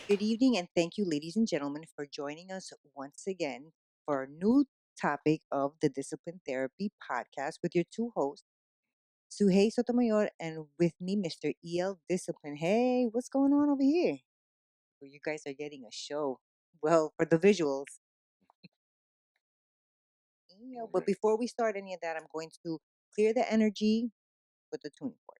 Good evening, and thank you, ladies and gentlemen, for joining us once again for a new topic of the Discipline Therapy podcast with your two hosts, Suhey Sotomayor, and with me, Mr. EL Discipline. Hey, what's going on over here? Well, you guys are getting a show. Well, for the visuals. But before we start any of that, I'm going to clear the energy with the tuning fork.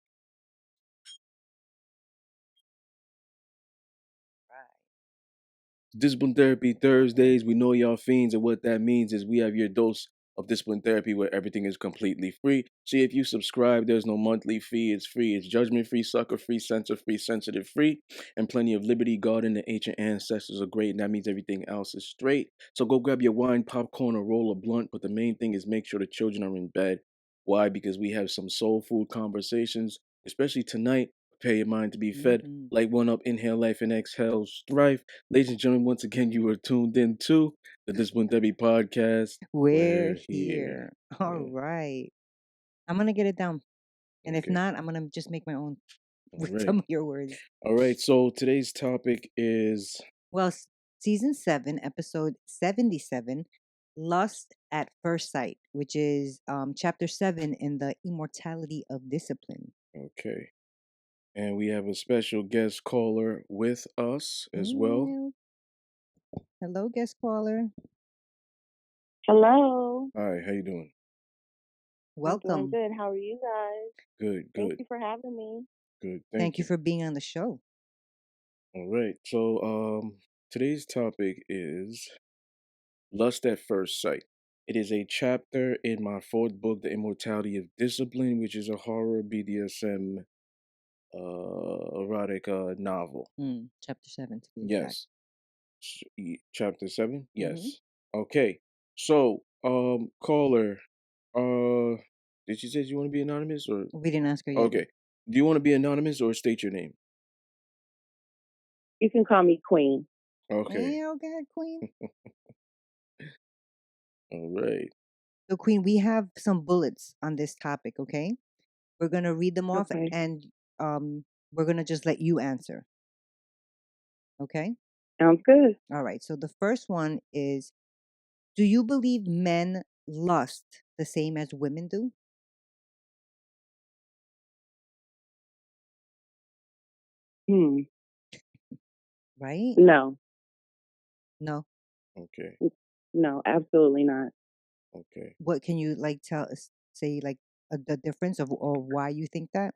Right. Discipline Therapy Thursdays. We know y'all fiends, and what that means is we have your dose of discipline therapy where everything is completely free. See, if you subscribe, there's no monthly fee. It's free. It's judgment free, sucker free, censor free, sensitive free, and plenty of liberty. God and the ancient ancestors are great, and that means everything else is straight. So go grab your wine, popcorn, or roll a blunt. But the main thing is make sure the children are in bed. Why? Because we have some soul food conversations, especially tonight. Prepare your mind to be fed. Mhm. Light one up, inhale life, and exhale strife. Ladies and gentlemen, once again, you are tuned in to the Discipline Therapy Podcast. We're We're here. here. All Yeah, right. I'm going to get it down. And if okay. not, I'm going to just make my own All with right. some of your words. All right. So today's topic is Well, season 7, episode 77, Lust at First Sight, which is chapter 7 in the Immortality of Discipline. okay. And we have a special guest caller with us as well. Yeah. Hello, guest caller. Hello. Hi, how you doing? I'm doing Welcome. good. How are you guys? Good, Thank good, you for having me. good. Thank you for being on the show. All right. So today's topic is Lust at First Sight. It is a chapter in my fourth book, The Immortality of Discipline, which is a horror BDSM erotic novel. Chapter 7 to be exact. Yes. Chapter 7? Mhm. Yes. Okay. So, caller, did you say you want to be anonymous or We didn't ask her yet. okay. Do you want to be anonymous or state your name? You can call me Queen. Okay. Yeah, okay, Queen. All right. So, Queen, we have some bullets on this topic, okay? We're going to read them off Okay. and we're going to just let you answer. Okay? Sounds good. All right. So the first one is, do you believe men lust the same as women do? Right? No. No. Okay. No, absolutely not. Okay. What can you like tell us, say like the difference of or why you think that?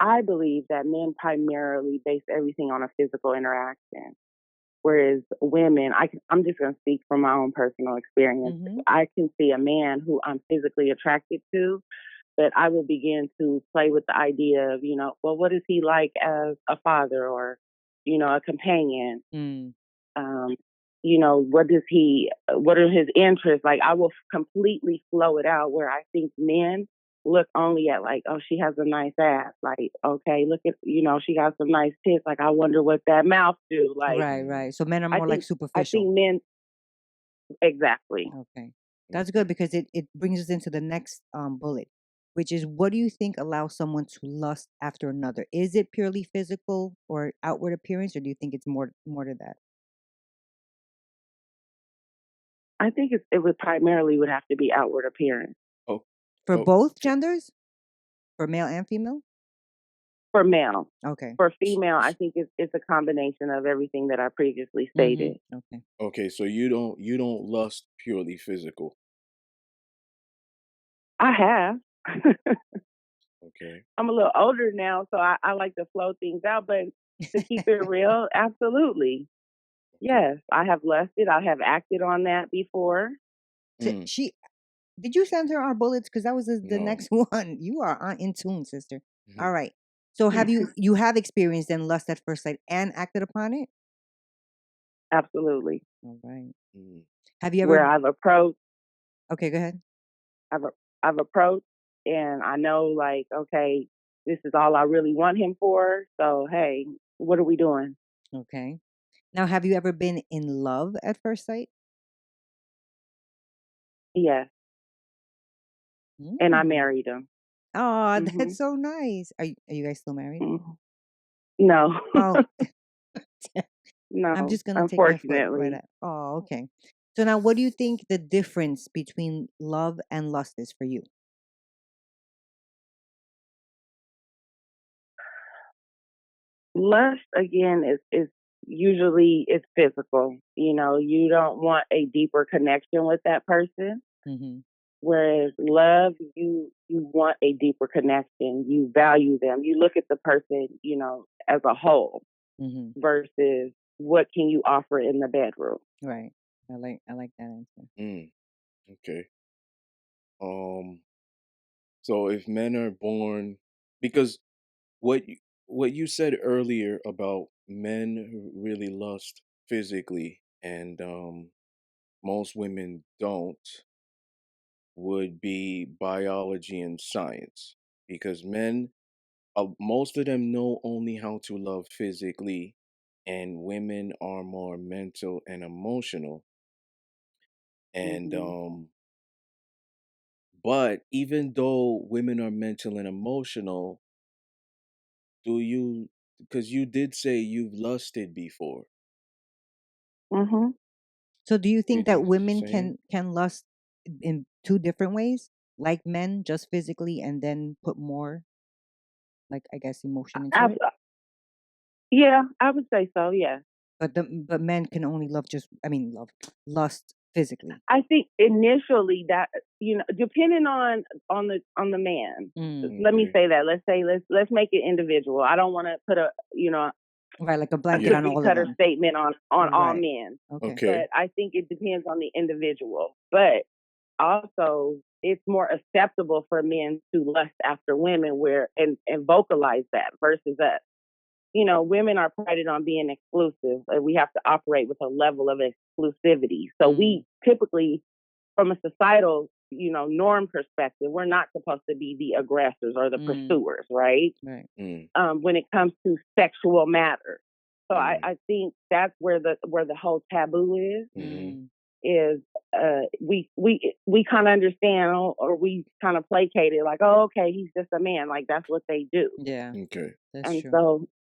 I believe that men primarily base everything on a physical interaction, whereas women, I'm just going to speak from my own personal experience. Mm-hmm. I can see a man who I'm physically attracted to, but I will begin to play with the idea of, well, what is he like as a father or, a companion? Um, what are his interests? Like, I will completely flow it out where I think men look only at like, oh, she has a nice ass. Like, okay, look at, she got some nice tits. Like, I wonder what that mouth do. Like, Right. So men are I more like think, I superficial. think men, exactly. Okay. That's good because it brings us into the next bullet, which is, what do you think allows someone to lust after another? Is it purely physical or outward appearance, or do you think it's more to that? I think it would primarily would have to be outward appearance Oh. For Oh. both genders? For male and female? for male. Okay. For female, I think it's a combination of everything that I previously stated. Okay. Okay. So you don't lust purely physical. I have. Okay. I'm a little older now, so I like to flow things out, but to keep it real, absolutely. Yes, I have lusted. I have acted on that before. So did you send her our bullets? Because that was the No. next one. You are in tune, sister. Mhm. All right. So have you have experienced in lust at first sight and acted upon it? Absolutely. All right. Mm. Have you Where ever? I've approached, Okay, go ahead. I've approached, and I know, like, okay, this is all I really want him for. So, hey, what are we doing? Okay. Now, have you ever been in love at first sight? Yes, and I Mm. married him. Oh, hmm that's so nice. Are you guys still married? No, Oh, I'm no, just gonna take my foot right unfortunately. out. Oh, okay. So now, what do you think the difference between love and lust is for you? Lust again is usually it's physical. You know, you don't want a deeper connection with that person. Mm-hmm. Whereas love, you want a deeper connection. You value them. You look at the person, you know, as a whole Mm-hmm. versus what can you offer in the bedroom. Right. I like that answer. Mm, okay. Um. So if men are born, because what you said earlier about men who really lust physically and most women don't would be biology and science, because men, most of them know only how to love physically, and women are more mental and emotional. And Hmm. but even though women are mental and emotional, do you, because you did say you've lusted before. Hmm. So, do you think Did that you women same? can lust in two different ways, like men, just physically, and then put more, like I guess, emotion into it? Yeah, I would say so. Yeah. But men can only love just, I mean, lust physically. I think initially that you know, depending on the man. Mm. Let me Okay. say that. Let's make it individual. I don't want to put a you know Right, like a a blanket Yeah. on cookie all of cutter them. statement on all Right. men, Okay. Okay. but I think it depends on the individual. But also, it's more acceptable for men to lust after women where and vocalize that versus us. You know, women are prided on being exclusive, and we have to operate with a level of exclusivity. So Mm. we typically, from a societal, you know, norm perspective, we're not supposed to be the aggressors or the Mm. pursuers, right? Right. Mm, When it comes to sexual matters. So mm, I think that's where the whole taboo mm-hmm. Mm. is we kind of understand or we kind of placate it like, oh, okay, he's just a man, like that's what they do, Yeah, Okay. that's and true.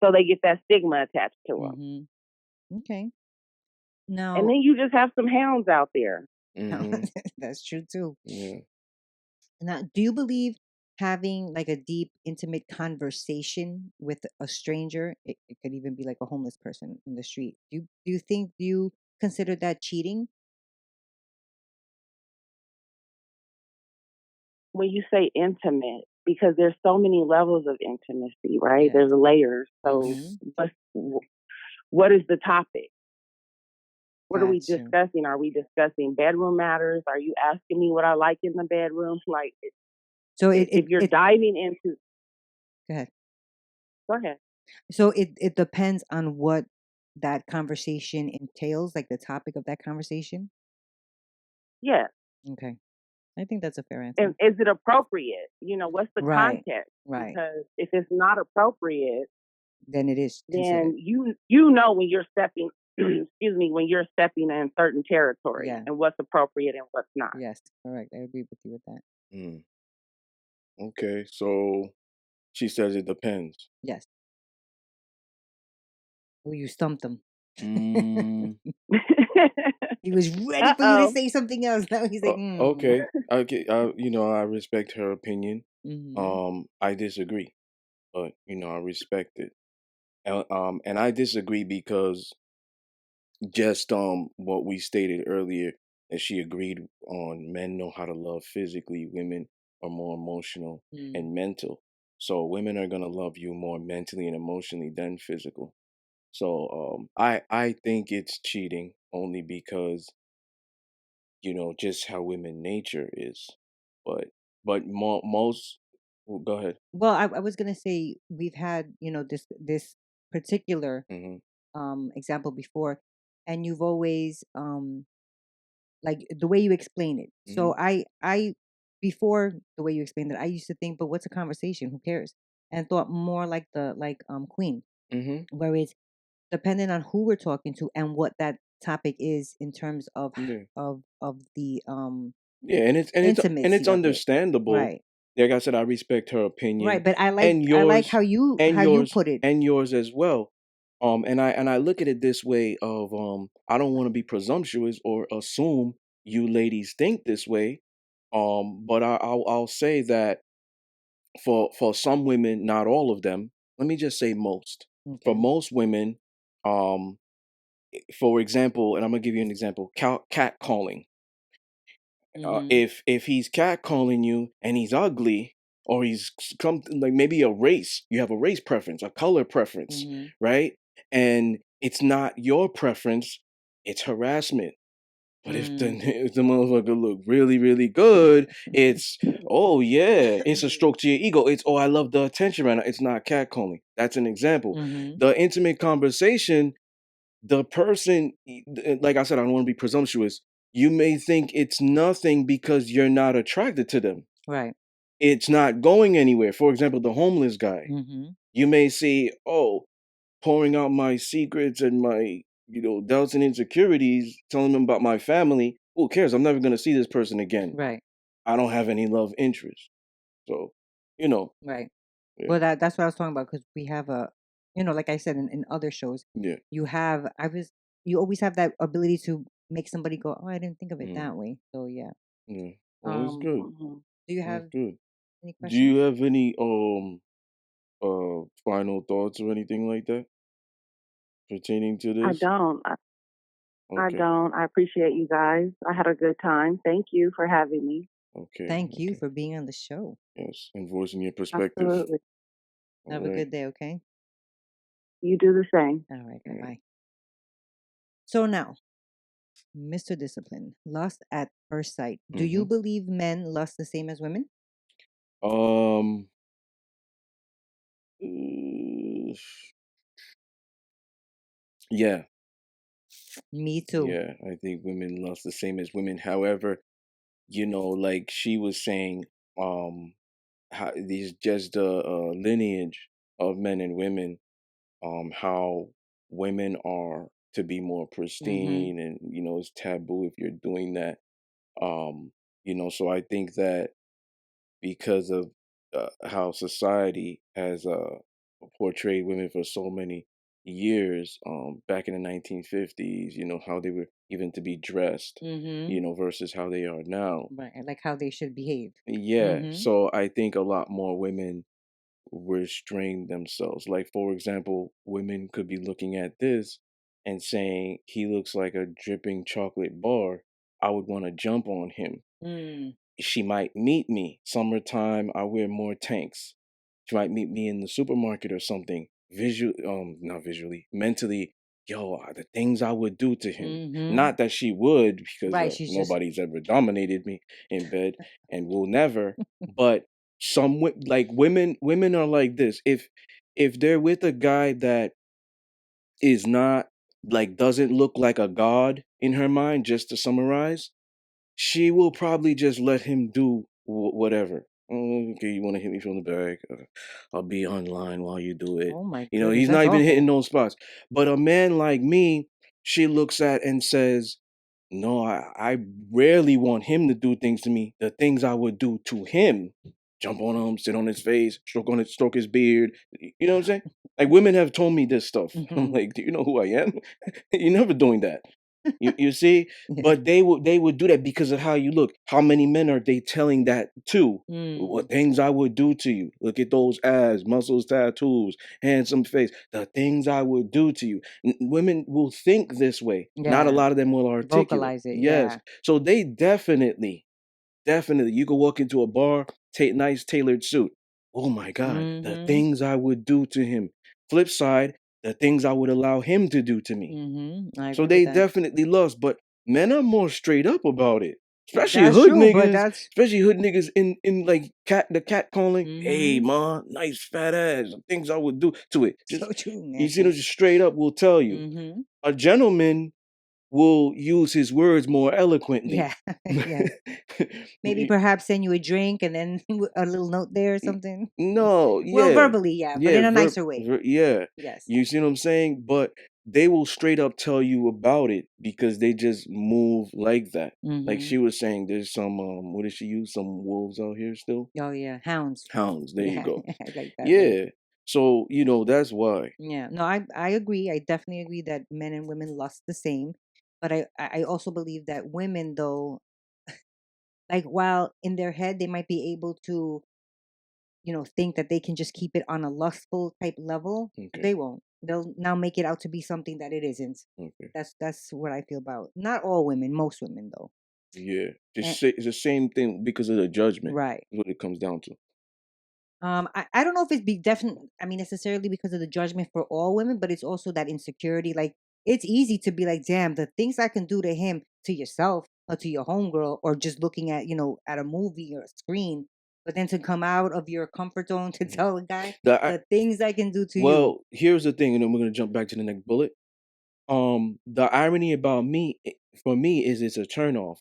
so they get that stigma attached to them, Mm-hmm. Okay. and Now, then you just have some hounds out there. Mm-hmm. that's true too. Yeah. Now, do you believe having like a deep, intimate conversation with a stranger? It could even be like a homeless person in the street. Do you consider that cheating? When you say intimate, because there's so many levels of intimacy, right? Yes. There's layers. So Mm-hmm. what is the topic? What are we Got you. discussing? Are we discussing bedroom matters? Are you asking me what I like in the bedroom? Like, So if you're diving into, go ahead. go ahead. So it depends on what that conversation entails, like the topic of that conversation. Yeah. Okay, I think that's a fair And answer. is it appropriate? You know, what's the Right. context? Right. Because if it's not appropriate, Then it is considered. then you know when you're stepping excuse me, when you're stepping in certain territory Yeah. and what's appropriate and what's not. Yes. Correct. I agree with you with that. Mm. Okay. So she says it depends. Yes. Oh, you stumped him. Mm, He was ready for you to Uh-oh. say something else. Now he's like, okay. Okay. I respect her opinion. Mm-hmm. I disagree, but I respect it. And I disagree because just what we stated earlier, that she agreed on, men know how to love physically, women are more emotional Mm. and mental. So women are gonna love you more mentally and emotionally than physical. So I think it's cheating only because just how women nature is. But most, well, go ahead. Well, I was gonna say we've had this particular Hmm. example before, and you've always like the way you explain it. Hmm. So I before the way you explained it, I used to think, but what's a conversation? Who cares? And thought more like the Queen, Hmm. where it's depending on who we're talking to and what that topic is in terms of Yeah. of the Yeah, and it's intimacy of it. understandable. Right. like I said, I respect her opinion Right, but I and like yours how you put it. and yours as well. And I look at it this way of I don't want to be presumptuous or assume you ladies think this way. But I'll say that for some women, not all of them. Let me just say most. For Okay. most women, um, for example, and I'm gonna give you an example: cat calling. If he's catcalling you and he's ugly, or he's something like maybe a race, you have a race preference, a color preference, right? And it's not your preference, it's harassment. But if the if the motherfucker look really, really good, it's oh yeah, it's a stroke to your ego. It's oh I love the attention right now. It's not catcalling. That's an example. The intimate conversation, the person, like I said, I don't want to be presumptuous. You may think it's nothing because you're not attracted to them. Right. It's not going anywhere. For example, the homeless guy. You may see, oh, pouring out my secrets and my, doubts and insecurities, telling them about my family. Who cares? I'm never going to see this person again. Right. I don't have any love interest. So, Right. yeah, Well, that's what I was talking about, because we have like I said in other shows, yeah, you always have that ability to make somebody go, oh, I didn't think of it mm, that way. So yeah. yeah. Well, it's good. Do you It's have good. any Do you questions? have any final thoughts or anything like that pertaining to I this? don't. I Okay, don't. I appreciate you guys. I had a good time. Thank you for having me. okay, Thank you okay. for being on the show. Yes, and voicing your perspective. Absolutely. All Have a right. good day, okay? You do the same. All right, All right. bye-bye. So now, Mr. Discipline, lust at first sight. Do you Mm-hmm. believe men lust the same as women? Um. Yeah, Me too. yeah. I think women lust the same as women. However, like she was saying, how these just the lineage of men and women, how women are to be more Mm-hmm. pristine, and it's taboo if you're doing that. So I think that because of how society has portrayed women for so many years, back in the 1950s, how they were even to be dressed, Mm-hmm. versus how they are now. Right. Like how they should behave. Yeah, Mm-hmm. so I think a lot more women restrain themselves. Like, for example, women could be looking at this and saying, he looks like a dripping chocolate bar. I would want to jump on him. Mm. She might meet me. Summertime, I wear more tanks. She might meet me in the supermarket or something. Not visually, mentally. Yo, the things I would do to him. Mm-hmm. Not that she would, because Right. She's just nobody's ever dominated me in bed, and will never. But like women are like this. If they're with a guy that is not, like, doesn't look like a god in her mind, just to summarize, she will probably just let him do whatever. "Oh, okay, you want to hit me from the back? I'll be online while you do it." oh my goodness, He's not that's even hitting awful. those spots. But a man like me, she looks at and says, "No, I rarely want him to do things to me. The things I would do to him, jump on him, sit on his face, stroke his beard." You know what I'm saying? Like, women have told me this stuff. I'm Mm-hmm. like, do you know who I am? You're never doing that. You see, Yeah. but they would do that because of how you look. How many men are they telling that to? Mm. What things I would do to you? Look at those abs, muscles, tattoos, handsome face. The things I would do to you. Women will think this way. Not a Yeah. lot of them will articulate. Vocalize it. Yes, Yeah. so they definitely, definitely, you could walk into a bar, take nice tailored suit. Oh my God, the Mm-hmm. things I would do to him. Flip side, the things I would allow him to do to me. Mm-hmm. I So agree with they that. definitely lust, but men are more straight up about it. Especially That's hood true, but niggas, that's in like the cat calling. Hey, mm-hmm. ma, nice fat ass. Things I would do to it. So Just, true, you man. see them, just straight up will tell you. Mm-hmm. A gentleman will use his words more eloquently. Yeah. Yes. Maybe perhaps send you a drink and then a little note there or something. No, Well, yeah, verbally, yeah, but yeah, in a nicer way. yeah. Yes. You see what I'm saying? But they will straight up tell you about it because they just move like that. Like she was saying, there's some what did she use? Some wolves out here still? Oh yeah, hounds. Hounds. There you Yeah, go. I like that. Yeah. So, that's why. Yeah, no, I agree. I definitely agree that men and women lust the same, but I also believe that women though, like while in their head they might be able to, think that they can just keep it on a lustful type level, Okay. they won't. They'll now make it out to be something that it isn't. Okay. That's what I feel about. Not all women, most women though. Yeah. And, It's the same thing because of the judgment. right. Is what it comes down to. I don't know if it's be definitely, I mean, necessarily because of the judgment for all women, but it's also that insecurity. Like, it's easy to be like, damn, the things I can do to him, to yourself, or to your homegirl, or just looking at, at a movie or a screen, but then to come out of your comfort zone to tell a guy the things I can do to you. Well, here's the thing, and then we're gonna jump back to the next bullet. The irony about me, for me, is it's a turnoff.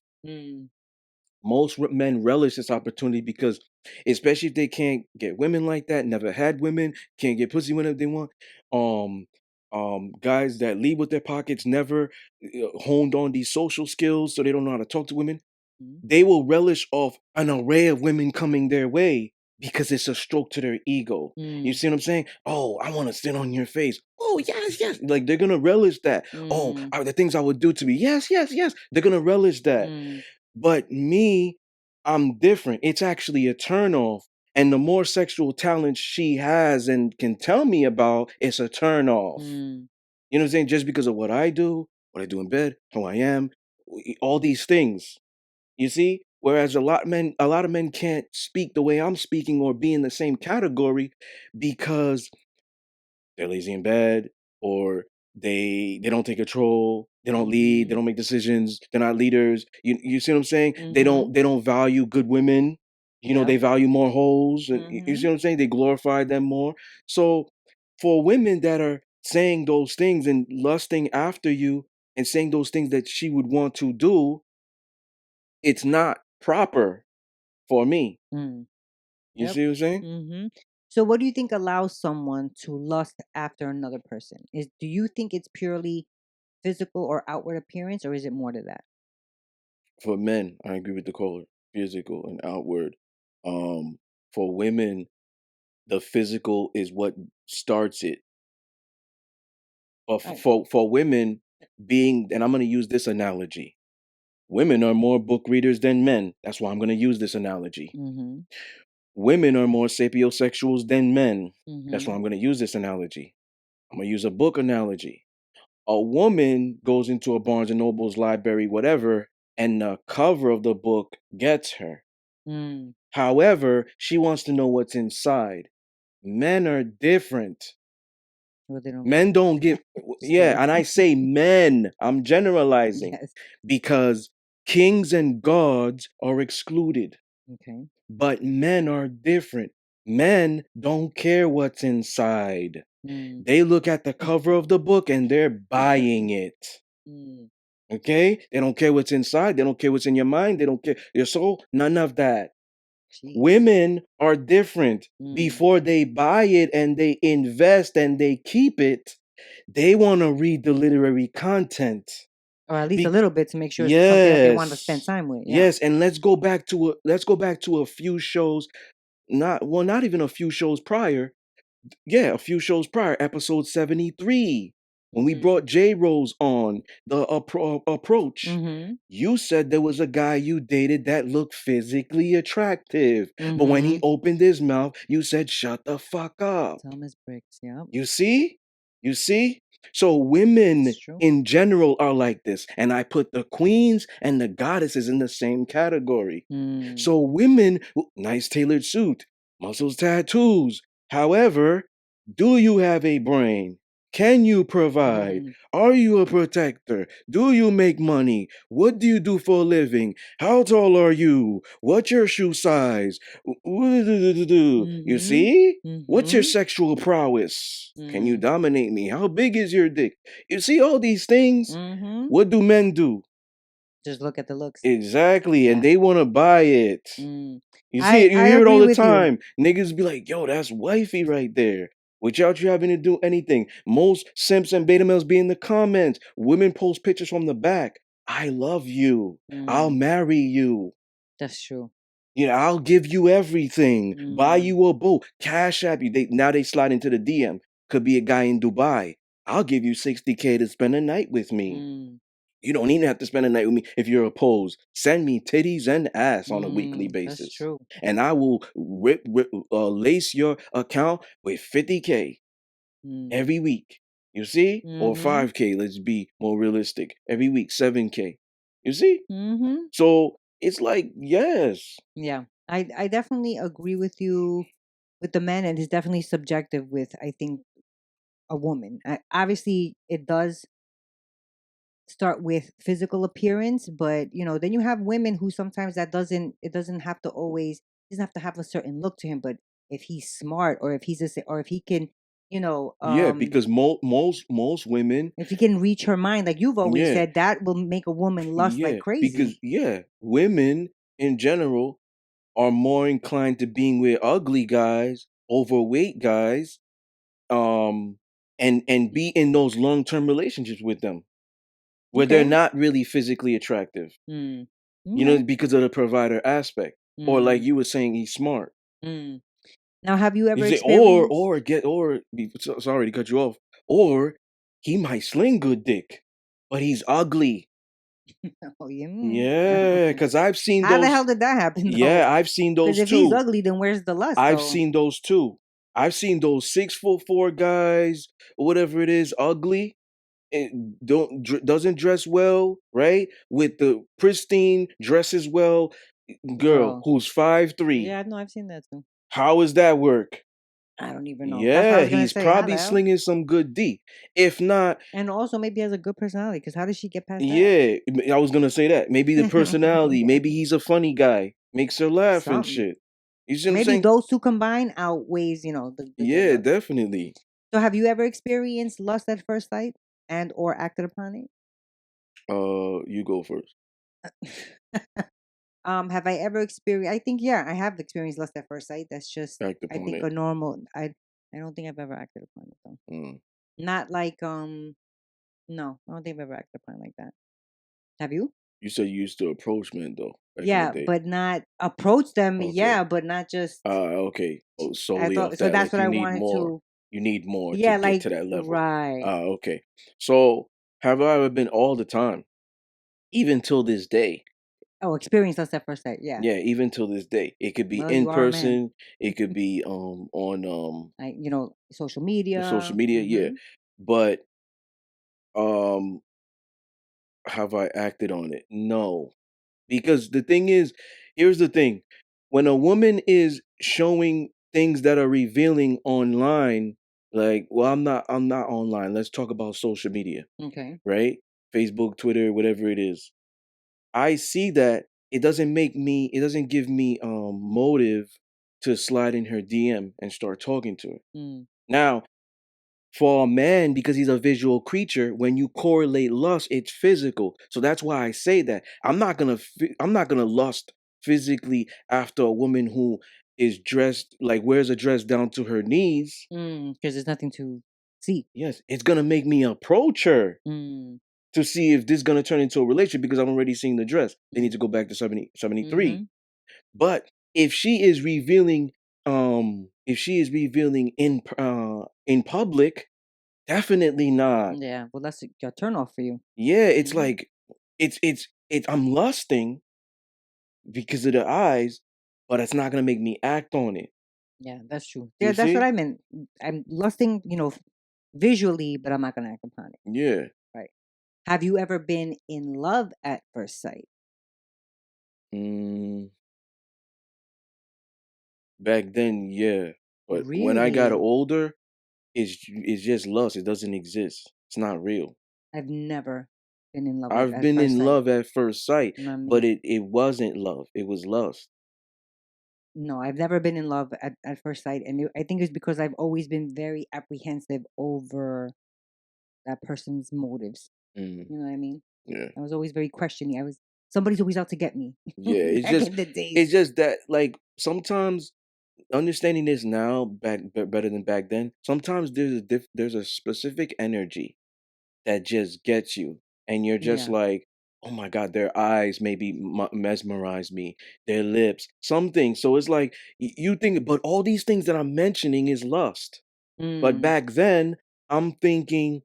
Most men relish this opportunity because, especially if they can't get women like that, never had women, can't get pussy whenever they want. Guys that lead with their pockets, never honed on these social skills, so they don't know how to talk to women. They will relish off an array of women coming their way because it's a stroke to their ego. You see what I'm saying? Oh, I want to sit on your face. Oh, yes, yes. Like they're gonna relish that. Oh, the things I would do to me. Yes, yes, yes. They're gonna relish that. But me, I'm different. It's actually a turnoff. And the more sexual talent she has and can tell me about, it's a turnoff. You know what I'm saying? Just because of what I do in bed, how I am, all these things. You see? Whereas a lot of men can't speak the way I'm speaking or be in the same category because they're lazy in bed, or they don't take control, they don't lead, they don't make decisions, they're not leaders. You see what I'm saying? They don't value good women. They value more hoes, and you see what I'm saying? They glorify them more. So for women that are saying those things and lusting after you and saying those things that she would want to do, it's not proper for me. You see what I'm saying? So what do you think allows someone to lust after another person? Do you think it's purely physical or outward appearance, or is it more to that? For men, I agree with the caller. Physical and outward. For women, the physical is what starts it. But for women, and I'm going to use this analogy. Women are more book readers than men. That's why I'm going to use this analogy. Women are more sapiosexuals than men. That's why I'm going to use this analogy. I'm going to use a book analogy. A woman goes into a Barnes and Noble's library, whatever, and the cover of the book gets her. However, she wants to know what's inside. Men are different. Well, they don't. Men don't give, yeah, and I say men, I'm generalizing, Yes. because kings and gods are excluded. Okay. But men are different. Men don't care what's inside. They look at the cover of the book and they're buying it. Okay? They don't care what's inside. They don't care what's in your mind. They don't care your soul. None of that. Jeez. Women are different. Before they buy it and they invest and they keep it, they want to read the literary content. Or at least a little bit to make sure it's something that they want to spend time with. Yeah. Yes, and let's go back to a few shows, not even a few shows prior. Yeah, a few shows prior, episode 73. When we brought J Rose on, the approach, you said there was a guy you dated that looked physically attractive. But when he opened his mouth, you said, shut the fuck up. Thomas Bricks, yeah. You see? So women in general are like this. And I put the queens and the goddesses in the same category. So women, nice tailored suit, muscles, tattoos. However, do you have a brain? Can you provide? Are you a protector? Do you make money? What do you do for a living? How tall are you? What's your shoe size? You see? What's your sexual prowess? Can you dominate me? How big is your dick? You see all these things? What do men do? Just look at the looks. Exactly. Yeah. And they want to buy it. You see it, you hear it all the time. Niggas be like, yo, that's wifey right there. without you having to do anything. Most simps and beta males be in the comments. Women post pictures from the back. I love you. I'll marry you. That's true. I'll give you everything. Buy you a boat. Cashapp you. Now they slide into the DM. Could be a guy in Dubai. I'll give you $60K to spend a night with me. You don't even have to spend a night with me if you're opposed. Send me titties and ass on a weekly basis. That's true. And I will lace your account with 50K every week. You see? Or 5K, let's be more realistic. Every week, 7K. You see? So it's like, yes. Yeah. I definitely agree with you with the men, and it's definitely subjective with, I think, a woman. Obviously, it does start with physical appearance, but then you have women who sometimes it doesn't have to always doesn't have to have a certain look to him, but if he's smart, or if or if he can, Yeah, because most women, if he can reach her mind, like you've always yeah, said, that will make a woman lust like because crazy. women in general are more inclined to being with ugly guys, overweight guys, and be in those long-term relationships with them where they're Okay. not really physically attractive. Because of the provider aspect. Or like you were saying, he's smart. Now, have you ever You say, experienced? sorry to cut you off. Or he might sling good dick, but he's ugly. Oh, yeah. Yeah, because I've seen How the those. hell did that happen, though? Yeah, I've seen Because those if he's too. ugly, then where's the lust, I've though? seen those too. I've seen those 6'4" guys, whatever it is, ugly. It doesn't dress well, right? With the pristine dresses well, girl who's 5'3". Yeah, no, I've seen that too. How does that work? I don't even know. That's what I Yeah, was gonna he's say. How the probably hell? slinging some good D. If not, And also, maybe he has a good personality. Because how did she get past that? yeah, I was gonna say that. Maybe the personality, maybe he's a funny guy, makes her laugh and Something. shit. You see what I'm Maybe saying? those two combined outweighs, the good Yeah, looks. definitely. So, have you ever experienced lust at first sight and or acted upon it? You go first. Have I ever experienced? I think, yeah, I have experienced lust at first sight. That's just, Act I upon think, it. a normal. I don't think I've ever acted upon it though. Not like no, I don't think I've ever acted upon it like that. Have you? You said you used to approach men though back in the Yeah, day. but not approach them. Okay. Yeah, but not just. Okay. Oh, I solely off thought so. that. That's Like what you I need wanted more. to. You need more to Yeah, get like to that level. right. Okay. So have I ever been all the time? Even till this day. Oh, experience lust at first sight. Yeah. Yeah, even till this day. It could be Well, in you are a man. person, it could be on Like social the media. social media, yeah. But um have I acted on it? No. Because the thing is, here's the thing. When a woman is showing things that are revealing online, like, well, I'm not online. Let's talk about social media, Okay. right? Facebook, Twitter, whatever it is. I see that it doesn't give me motive to slide in her DM and start talking to her. Now, for a man, because he's a visual creature, when you correlate lust, it's physical. So that's why I say that I'm not gonna lust physically after a woman who is dressed like wears a dress down to her knees. Because there's nothing to see. Yes, it's gonna make me approach her to see if this is gonna turn into a relationship because I'm already seeing the dress. They need to go back to 73. But if she is revealing, in public, definitely not. Yeah. Well, that's a turn off for you. Yeah, it's like it's I'm lusting because of the eyes, but it's not gonna make me act on it. Yeah, that's true. You Yeah, that's what see? I meant. I'm lusting, visually, but I'm not gonna act upon it. Yeah. Right. Have you ever been in love at first sight? Mm, back then, yeah. But when I got Really? older, it's just lust. It doesn't exist. It's not real. I've never been in love I've at been first in sight. love at first sight, Not me. but it wasn't love. It was lust. No, I've never been in love at first sight, and I think it's because I've always been very apprehensive over that person's motives. Mm, You know what I mean? yeah. I was always very questioning. Somebody's always out to get me. Yeah, Back in the it's days. just that like sometimes understanding this now better than back then. Sometimes there's a specific energy that just gets you, and you're just Yeah. like, oh my god, their eyes maybe mesmerize me, their lips, something. So it's like you think, but all these things that I'm mentioning is lust. But Mm. back then, I'm thinking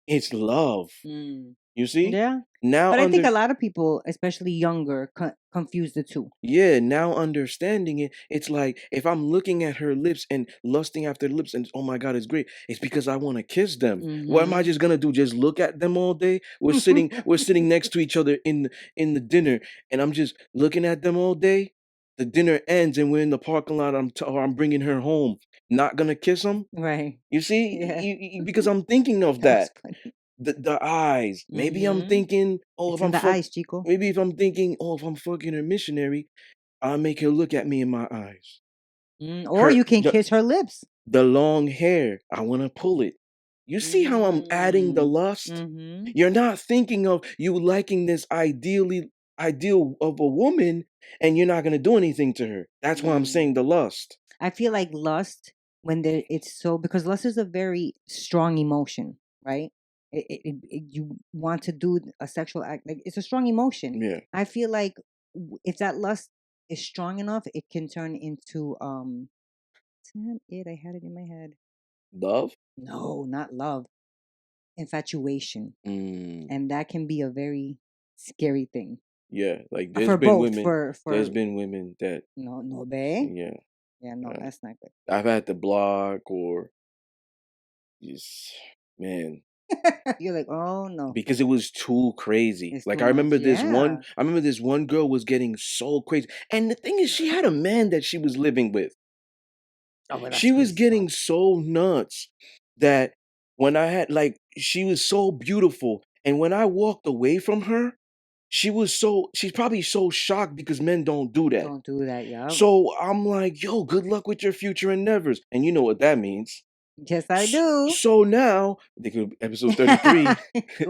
it's love. Mm. You see? Yeah. Now But I think under a lot of people, especially younger, confuse the two. Yeah, now understanding it, it's like if I'm looking at her lips and lusting after the lips and oh my god, it's great. It's because I want to kiss them. What am I Mm-hmm. just gonna do? Just look at them all day? We're sitting next to each other in the dinner, and I'm just looking at them all day. The dinner ends and we're in the parking lot. Or I'm bringing her home. Not gonna kiss them. Right. You see, Yeah. because I'm thinking of That was that. funny. The eyes. Maybe I'm Mm-hmm. thinking, oh, if It's in I'm the fuck. eyes, Chico. Maybe if I'm thinking, oh, if I'm fucking her missionary, I'll make her look at me in my eyes. Or Her you can kiss her lips. the long hair, I want to pull it. You see how I'm adding the Mm. lust? Mm-hmm. You're not thinking of you liking this ideal of a woman, and you're not gonna do anything to her. That's why I'm Mm. saying the lust. I feel like lust when it's so, because lust is a very strong emotion, right? You want to do a sexual act, like it's a strong emotion. Yeah, I feel like if that lust is strong enough, it can turn into damn it, I had it in my head. love. No, not love, infatuation, Mm, and that can be a very scary thing yeah, like for both. For there's been women that no, bae. yeah, Yeah, no, uh, that's not good. I've had to block or just man. You're like, oh no, Because it was too crazy. it's Like too much. Yeah. I remember this one girl was getting so crazy. And the thing is she had a man that she was living with. Oh, well, that's She was crazy getting talk. so nuts that when I had like she was so beautiful and when I walked away from her, she's probably so shocked because men don't do that. Don't do that, yup. So I'm like, "Yo, good luck with your future endeavors." And you know what that means. Yes, I do. So now, I think episode 33, Go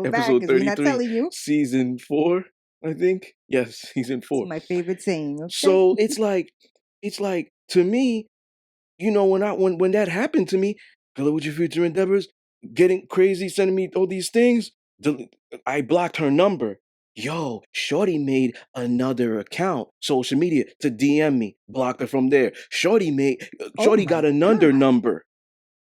back, episode because we're not 33, telling you. season 4, I think. Yes, season It's 4. my favorite saying, okay? So it's like to me, when that happened to me, hello with your future endeavors, getting crazy, sending me all these things, I blocked her number. Yo, Shorty made another account, social media, to DM me, blocked her from there. Oh Shorty my got another God. number,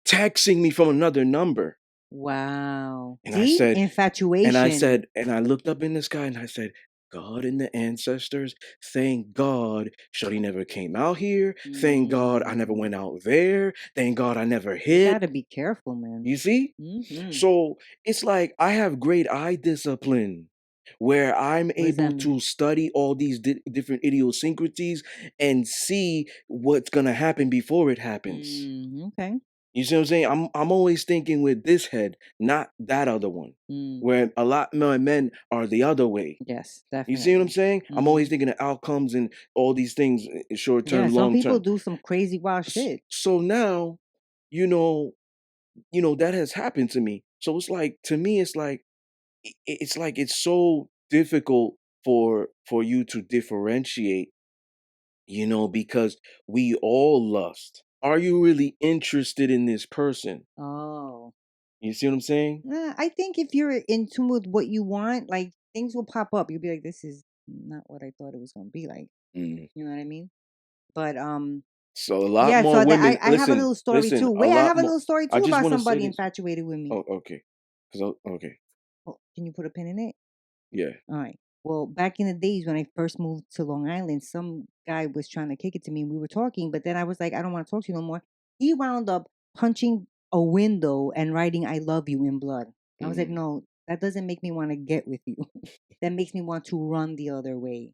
texting me from another number. Wow. And I See? said, Infatuation. and I looked up in the sky and I said, God and the ancestors, thank God Shorty never came out here. Thank God I never Mm. went out there. Thank God I never You hit. gotta be careful, man. You see? Mm-hmm. So it's like I have great eye discipline where I'm What does that able mean? to study all these different idiosyncrasies and see what's going to happen before it happens. Okay. You see what I'm saying? I'm always thinking with this head, not that other one. Mm. Where a lot more men are the other way. Yes, You see what I'm definitely. saying? I'm always Mm-hmm. thinking of outcomes and all these things, short Yeah, term, some long people term. do some crazy wild shit. So now, you know, that has happened to me. So it's like to me, it's like it's so difficult for you to differentiate, because we all lust. Are you really interested in this person? Oh. You see what I'm saying? I think if you're in tune with what you want, like things will pop up. You'll be like, this is not what I thought it was gonna be like. Mm. You know what I mean? But So a lot yeah, more so that women. I have a little story Listen. too. A Wait, I lot have a more. little story I too just about want to say somebody this. infatuated with me. Oh, okay. Okay. Oh, can you put a pin in it? Yeah. All right. Well, back in the days when I first moved to Long Island, some guy was trying to kick it to me and we were talking, but then I was like, I don't want to talk to you no more. He wound up punching a window and writing I love you in blood. I was like, Mm, no, that doesn't make me want to get with you. That makes me want to run the other way.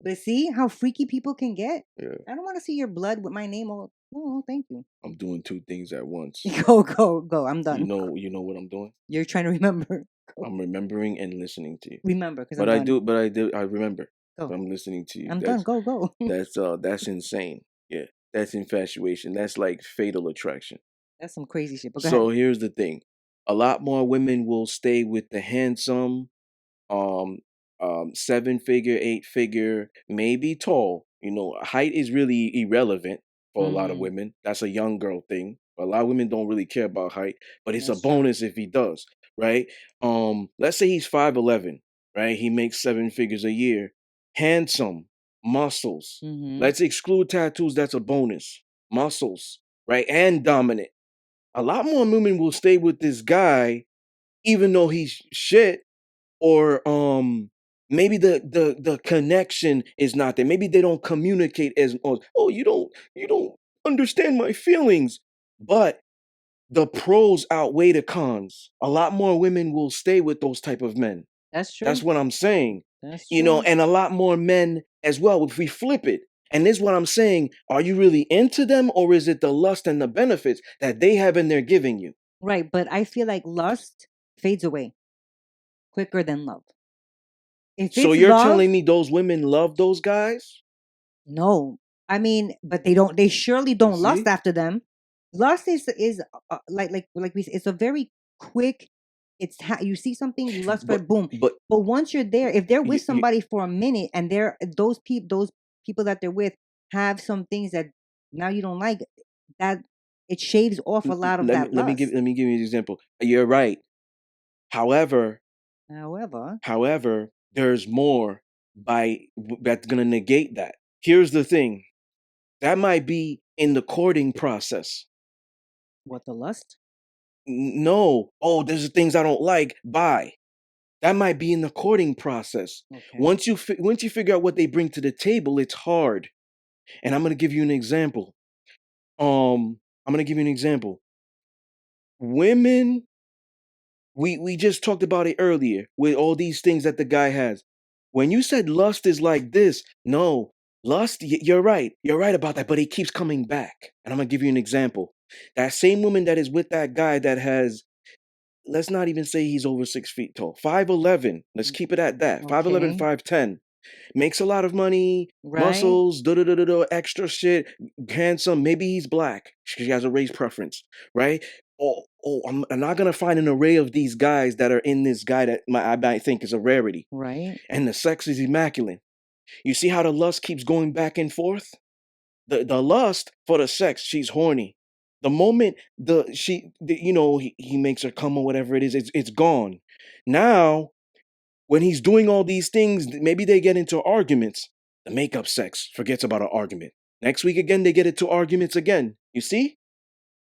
But see how freaky people can get? yeah. I don't want to see your blood with my name all. Oh, thank you. I'm doing two things at once. Go, go, go. I'm You done. know. You know what I'm doing. You're trying to remember. Go. I'm remembering and listening to you. Remember, because I'm But I done. do. But I do. I remember. Go. But I'm listening to you. I'm done. Go, go. That's insane. Yeah. That's infatuation. That's like fatal attraction. That's some crazy shit. But go ahead. So here's the thing. A lot more women will stay with the handsome, um, 7-figure, 8-figure, maybe tall. Height is really irrelevant. for a lot of women. That's a young girl thing. A lot of women don't really care about height, but it's a That's true. bonus if he does, right? Let's say he's 5'11", right? He makes 7 figures a year. Handsome, muscles. Let's exclude tattoos, that's a bonus. Muscles, right? And dominant. A lot more women will stay with this guy even though he's shit, or maybe the connection is not there. Maybe they don't communicate as oh, you don't understand my feelings. But the pros outweigh the cons. A lot more women will stay with those type of men. That's true. That's what I'm saying. That's You know, true. and a lot more men as well if we flip it. And this is what I'm saying. Are you really into them, or is it the lust and the benefits that they have and they're giving you? Right, but I feel like lust fades away quicker than love. If So it's you're love, telling me those women love those guys? no. I mean, but they don't. They surely You don't lust see? after them. Lust is like we. It's a very quick. You see something, you lust for But it, boom. but But once you're there, if they're you, with somebody for a minute and those people that they're with have some things that now you don't like, that it shaves off a lot of let me that let me give lust. let me give you an example. You're right. However, However, there's more that's gonna negate that. Here's the thing. That might be in the courting process. what the lust? No. Oh, there's things I don't like. Bye. That might be in the courting process. Okay. Once you figure out what they bring to the table, it's hard. And I'm gonna give you an example. I'm gonna give you an example. Women, we just talked about it earlier with all these things that the guy has. When you said lust is like this, no, lust, you're right. You're right about that, but it keeps coming back. And I'm gonna give you an example. That same woman that is with that guy that has, let's not even say he's over 6 feet tall, 5'11". Let's keep it at that. 5'11", Okay. 5'10". Makes a lot of money, Right. muscles, extra shit, handsome. Maybe he's black. She has a race preference, right? I'm not gonna find an array of these guys that are in this guy that I might think is a rarity. Right. And the sex is immaculate. You see how the lust keeps going back and forth? The lust for the sex, she's horny. The moment he makes her come or whatever it is, it's gone. Now when he's doing all these things, maybe they get into arguments. The makeup sex forgets about an argument. Next week again, they get into arguments again. You see?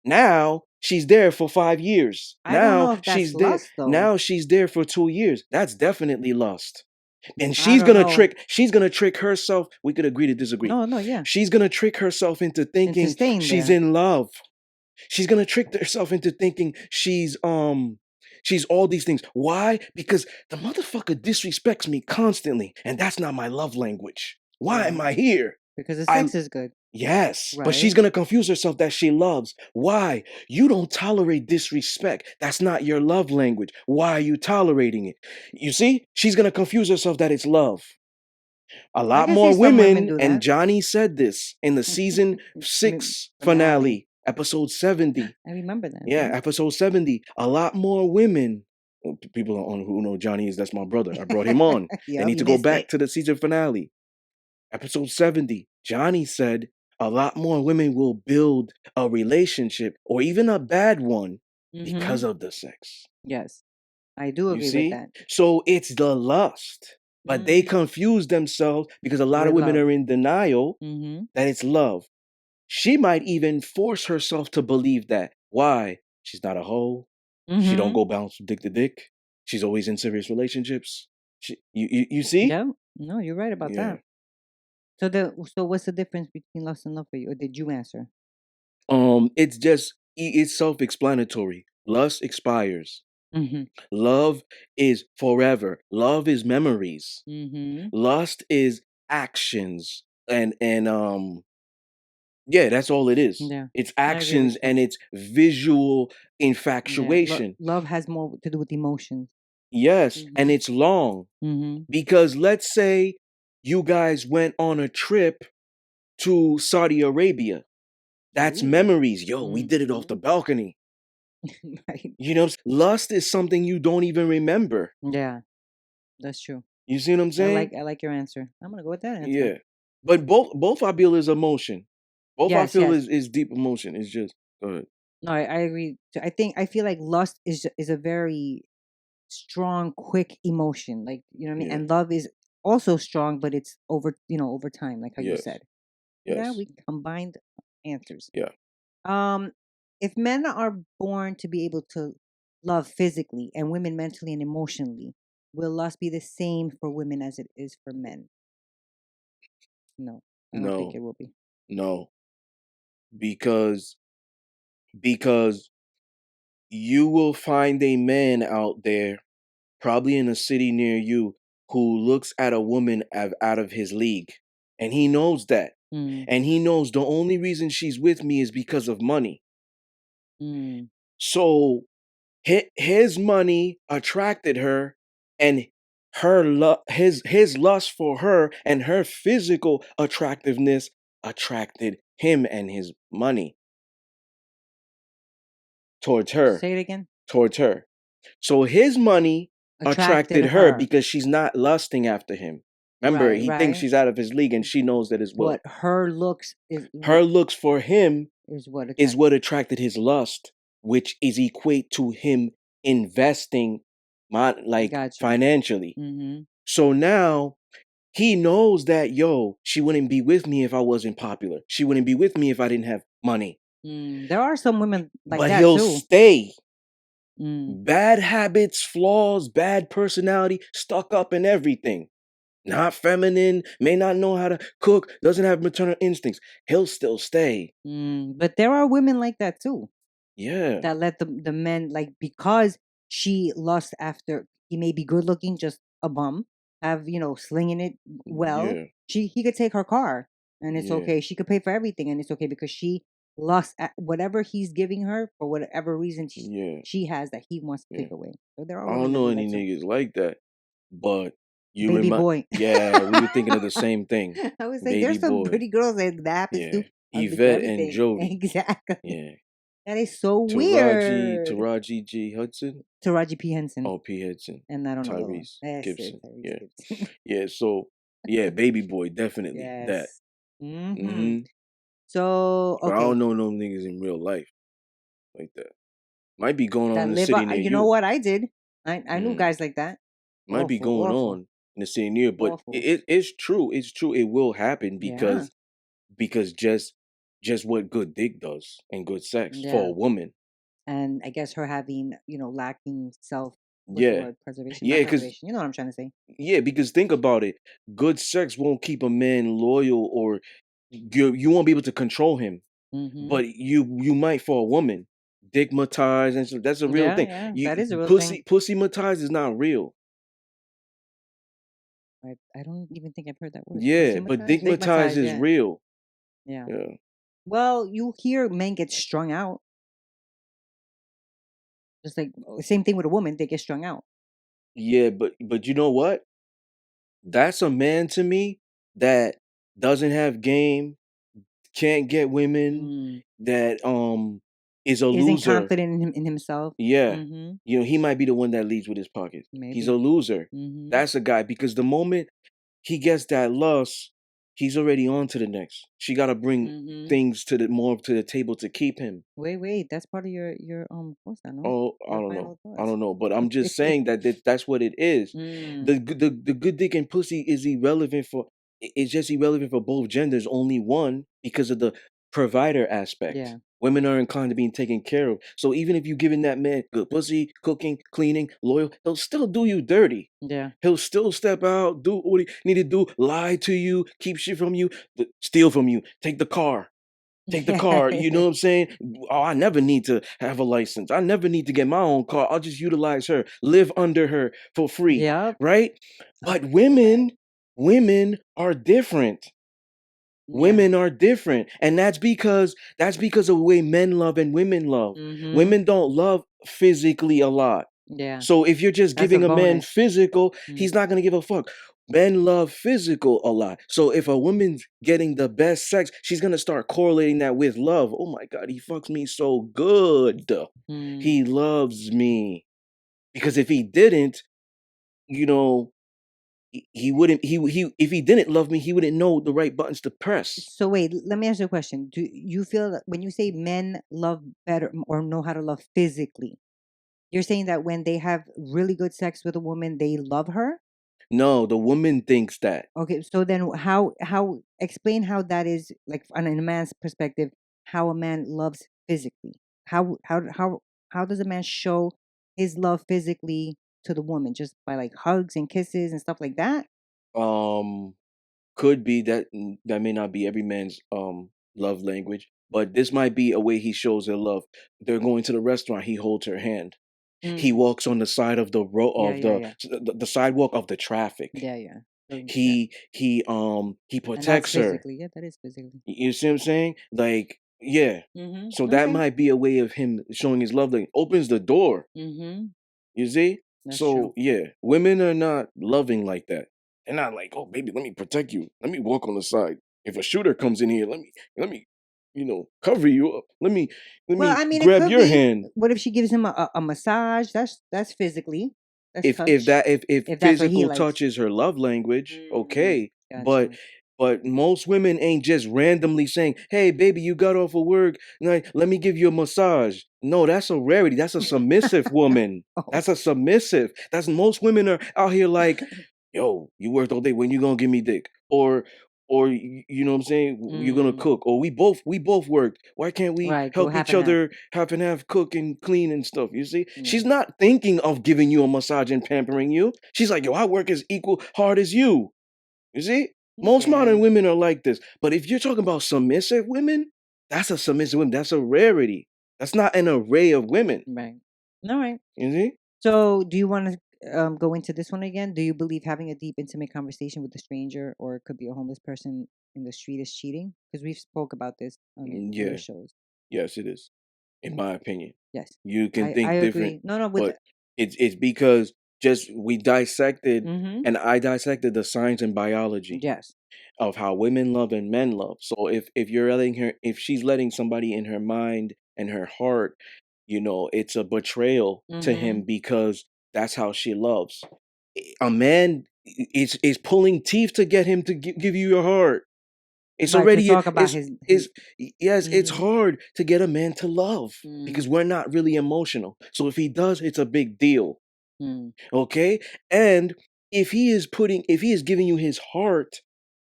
Now she's there for 5 years. I don't know if that's She's there. lust though. Now she's there for 2 years. That's definitely lust. And I she's don't gonna know. trick herself. We could agree to disagree. No, yeah. She's gonna trick herself into thinking staying she's there. in love. She's gonna trick herself into thinking she's all these things. Why? Because the motherfucker disrespects me constantly, and that's not my love language. Why am I here? Because the sex is good. Yes, but Right. she's gonna confuse herself that she loves. Why? You don't tolerate disrespect. That's not your love language. Why are you tolerating it? You see, she's gonna confuse herself that it's love. A lot can more see some women women, do and that. Johnny said this in the season 6 finale, episode 70. I remember that. Yeah, episode 70. A lot more women. People who know Johnny is, that's my brother. I brought him on. They need to go back to the season finale. Episode 70. Johnny said a lot more women will build a relationship or even a bad one because of the sex. Yes. I do You agree see? with that. So it's the lust. But they confuse themselves because a lot of With women love. are in denial that it's love. She might even force herself to believe that. Why? She's not a hoe. She don't go bounce from dick to dick. She's always in serious relationships. You see? Yeah. No, you're right about that. So what's the difference between lust and love for you? Or did you answer? It's self-explanatory. Lust expires. Love is forever. Love is memories. Lust is actions. And yeah, that's all it is. Yeah. It's I agree with actions you. and it's visual Yeah. infatuation. Love has more to do with emotions. Yes, and it's long. Because let's say you guys went on a trip to Saudi Arabia. That's memories. Yo, we did it off the balcony. Right. You know, lust is something you don't even remember. Yeah. That's true. You see what I'm saying? I like your answer. I'm gonna go with that answer. Yeah. But both I feel is emotion. Both I Yes, feel yes. is deep emotion. It's just go ahead. No, I agree. I feel like lust is a very strong, quick emotion. Like, you know what I mean? Yeah. And love is also strong, but it's over time, like how you Yes. said. Yeah, Yes. we combined answers. Yeah. Um, if men are born to be able to love physically and women mentally and emotionally, will lust be the same for women as it is for men? No, I don't think No. it will be. No. Because because you will find a man out there, probably in a city near you, who looks at a woman out of his league. And he knows that. Mm, And he knows the only reason she's with me is because of money. mm. So his money attracted her, and his lust for her and her physical attractiveness attracted him and his money towards her. Say it again. Towards her. So his money Attracted attracted her her. because she's not lusting after him. Remember, Right, he thinks right. she's out of his league and she knows that as well. But her looks Her looks for him is what is attracted. what attracted his lust, which is equate to him investing financially. Mm-hmm. So now he knows that, yo, she wouldn't be with me if I wasn't popular. She wouldn't be with me if I didn't have money. There are some women like but that he'll too. stay. Mm. Bad habits, flaws, bad personality, stuck up in everything. Not feminine, may not know how to cook, doesn't have maternal instincts. He'll still stay. But there are women like that too. Yeah. That let the men, like, because she lusts after, he may be good looking, just a bum, have, slinging it well. Yeah. He could take her car and it's Yeah. okay. She could pay for everything and it's okay because she lusts at whatever he's giving her for whatever reason she has that he wants to Yeah. take away. So there are I women don't that know do any that too. niggas like that. But you Baby boy. Yeah, we were thinking of the same thing. I was like, Baby there's some boy. pretty girls that happens Yeah. to. Yvette and everything. Jody. Exactly. Yeah. That is so weird. Taraji G. Hudson. Taraji P. Henson. Oh, P. Hudson. And I don't know the one. Tyrese That's it, Gibson. Tyrese Yeah. Gibson. Yeah. So yeah, baby boy, definitely that. Yes. Mm-hmm. Mm-hmm. So But I okay, don't know no niggas in real life like that. Might be going on that in the live. city near You know you. what I did? I knew Mm. guys like that. Might be Awful, going awful. on in the city near, but Awful. it's true. It's true. It will happen Yeah. because just what good dick does and good sex for Yeah. a woman. And I guess her having, lacking self. What's the Yeah. word? Preservation. Yeah, Not because preservation. You know what I'm trying to say. yeah, because think about it. Good sex won't keep a man loyal, or you won't be able to control him. Mm-hmm. But you might for a woman. Dickmatized and stuff. That's a real thing. Yeah, that is a real thing. Pussymatized is not real. I don't even think I've heard that word. Yeah, but dickmatized is yeah. real. Yeah. Yeah. Well, you hear men get strung out. Just like same thing with a woman, they get strung out. Yeah, but you know what? That's a man to me that doesn't have game, can't get women, that is a Isn't loser. confident in himself. Yeah. Mm-hmm. You know, he might be the one that leads with his pockets. He's a Maybe. loser. Mm-hmm. That's a guy, because the moment he gets that lust, he's already on to the next. She got to bring things more to the table to keep him. Wait, that's part of your course, I know. Oh, I Your don't final know. I thoughts. don't know, but I'm just saying that's what it is. The good dick and pussy is irrelevant for it's just irrelevant for both genders. Only one, because of the provider aspect. Yeah. Women are inclined to being taken care of. So even if you giving that man good pussy, cooking, cleaning, loyal, he'll still do you dirty. Yeah. He'll still step out, do what he need to do, lie to you, keep shit from you, steal from you, take the car. Take the car, you know what I'm saying? Oh, I never need to have a license. I never need to get my own car. I'll just utilize her, live under her for free, Yep. right? But women are different. Women are different, and that's because of the way men love and women love. Women don't love physically a lot. Yeah. So if you're just That's giving a a man bonus. physical, he's not gonna give a fuck. Men love physical a lot. So if a woman's getting the best sex, she's gonna start correlating that with love. Oh my God, he fucks me so good. He loves me. Because if he didn't, you know, he wouldn't he if he didn't love me, he wouldn't know the right buttons to press. So wait, let me ask you a question. Do you feel that when you say men love better or know how to love physically, you're saying that when they have really good sex with a woman, they love her? No, the woman thinks that. Okay, so then how explain how that is like on a man's perspective, how a man loves physically. How does a man show his love physically to the woman? Just by like hugs and kisses and stuff like that? Um, could be that that may not be every man's love language, but this might be a way he shows their love. They're going to the restaurant, he holds her hand. He Mm. walks on the side of the road Yeah, of yeah, yeah. the sidewalk of the traffic. Yeah, yeah. So, yeah. He And that's protects her. physically. Yeah, that is physically. You see what I'm saying? Like, yeah. Mm-hmm. So that Okay. might be a way of him showing his love. Like, opens the door. Mm-hmm. You see? That's So true. yeah, women are not loving like that. They're not like, oh baby, let me protect you. Let me walk on the side. If a shooter comes in here, let me, cover you up. Let Well, me I mean, it grab could your be. hand. What if she gives him a massage? That's physically. That's If touch. that if If that's what he physical likes. touch is her love language, Mm, okay. But gotcha. but most women ain't just randomly saying, "Hey, baby, you got off of work. Like, let me give you a massage." No, that's a rarity. That's a submissive woman. Oh. That's a submissive. That's most women are out here like, "Yo, you worked all day. When you gonna give me dick?" Or you know what I'm saying? You're gonna Mm, cook. Or we both worked. Why can't we right. Go help half each and half. other half and half cook and clean and stuff? You see, Yeah. she's not thinking of giving you a massage and pampering you. She's like, yo, I work as equal hard as you. You see, most Okay. modern women are like this. But if you're talking about submissive women, that's a submissive woman. That's a rarity. That's not an array of women. Right. All right. You see? So, do you want to go into this one again? Do you believe having a deep, intimate conversation with a stranger, or it could be a homeless person in the street, is cheating? Because we've spoke about this on other Yeah. shows. Yes, it is. In my opinion. Yes, You can I think different, agree. No, no, with but it's because just we dissected mm-hmm. and I dissected the science and biology Yes. of how women love and men love. So if you're letting her, if she's letting somebody in her mind and her heart, it's a betrayal to Mm-hmm. him because that's how she loves. A man is pulling teeth to get him to give you your heart. It's Right, to already talk about his is yes, it's mm-hmm. hard to get a man to love Mm, because we're not really emotional. So if he does, it's a big deal. mm, Okay? And if he is giving you his heart